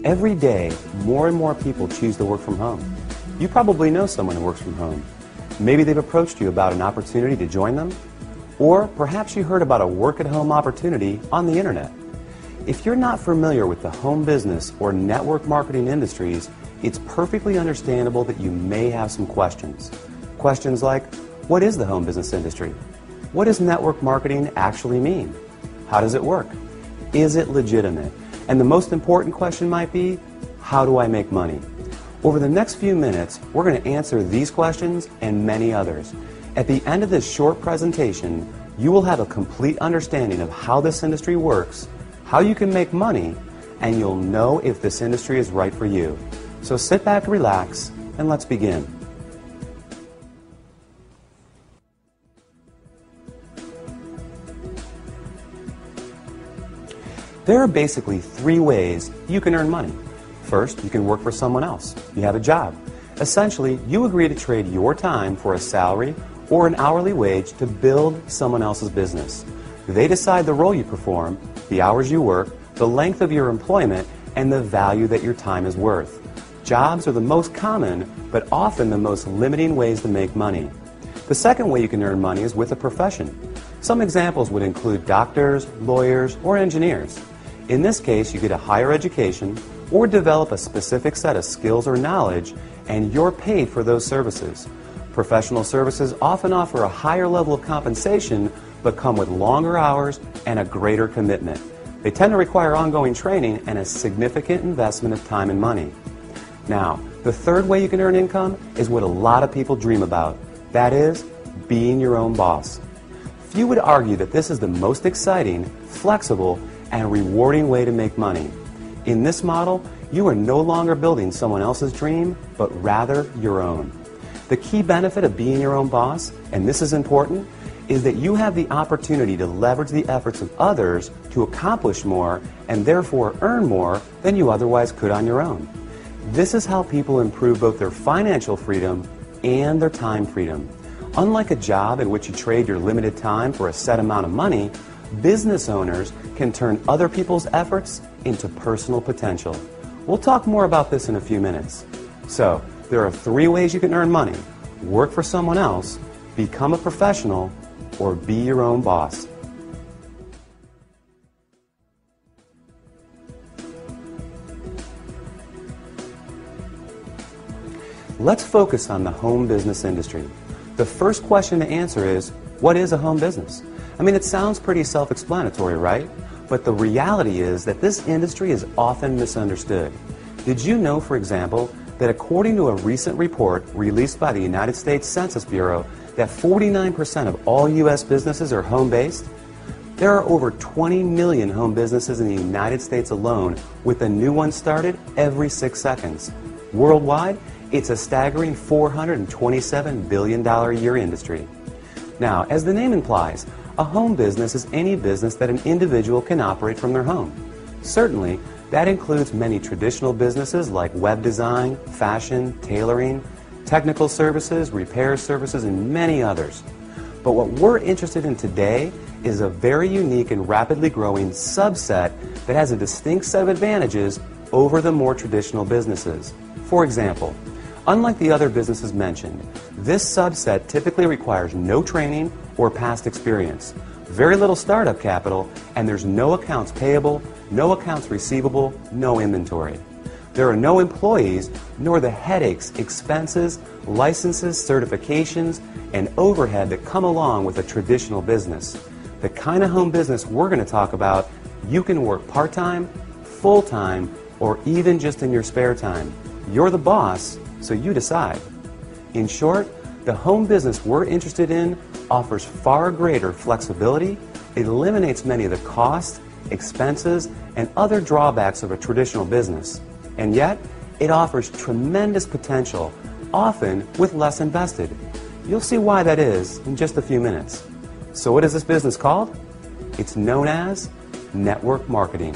Every day, more and more people choose to work from home. You probably know someone who works from home. Maybe they've approached you about an opportunity to join them, or perhaps you heard about a work-at-home opportunity on the internet. If you're not familiar with the home business or network marketing industries, it's perfectly understandable that you may have some questions. Questions like, what is the home business industry? What does network marketing actually mean? How does it work? Is it legitimate? And the most important question might be, how do I make money? Over the next few minutes, we're going to answer these questions and many others. At the end of this short presentation, you will have a complete understanding of how this industry works, how you can make money, and you'll know if this industry is right for you. So sit back, relax, and let's begin. There are basically three ways you can earn money. First, you can work for someone else. You have a job. Essentially, you agree to trade your time for a salary or an hourly wage to build someone else's business. They decide the role you perform, the hours you work, the length of your employment, and the value that your time is worth. Jobs are the most common, but often the most limiting ways to make money. The second way you can earn money is with a profession. Some examples would include doctors, lawyers, or engineers. In this case, you get a higher education or develop a specific set of skills or knowledge, and you're paid for those services. Professional services often offer a higher level of compensation, but come with longer hours and a greater commitment. They tend to require ongoing training and a significant investment of time and money. Now, the third way you can earn income is what a lot of people dream about. That is, being your own boss. Few would argue that this is the most exciting, flexible, and rewarding way to make money. In this model, you are no longer building someone else's dream, but rather your own. The key benefit of being your own boss, and this is important, is that you have the opportunity to leverage the efforts of others to accomplish more and therefore earn more than you otherwise could on your own. This is how people improve both their financial freedom and their time freedom. Unlike a job in which you trade your limited time for a set amount of money, business owners can turn other people's efforts into personal potential. We'll talk more about this in a few minutes. So, there are three ways you can earn money: work for someone else, become a professional, or be your own boss. Let's focus on the home business industry. The first question to answer is, what is a home business? I mean, it sounds pretty self-explanatory, right? But the reality is that this industry is often misunderstood. Did you know, for example, that according to a recent report released by the United States Census Bureau, that 49% of all U.S. businesses are home-based? There are over 20 million home businesses in the United States alone, with a new one started every 6 seconds. Worldwide, it's a staggering $427 billion a year industry. Now, as the name implies, a home business is any business that an individual can operate from their home. Certainly, that includes many traditional businesses like web design, fashion, tailoring, technical services, repair services, and many others. But what we're interested in today is a very unique and rapidly growing subset that has a distinct set of advantages over the more traditional businesses. For example, unlike the other businesses mentioned, this subset typically requires no training or past experience, very little startup capital, and there's no accounts payable, no accounts receivable, no inventory. There are no employees, nor the headaches, expenses, licenses, certifications, and overhead that come along with a traditional business. The kind of home business we're going to talk about, you can work part-time, full-time, or even just in your spare time. You're the boss, so you decide. In short, the home business we're interested in offers far greater flexibility, it eliminates many of the costs, expenses, and other drawbacks of a traditional business. And yet, it offers tremendous potential, often with less invested. You'll see why that is in just a few minutes. So what is this business called? It's known as network marketing.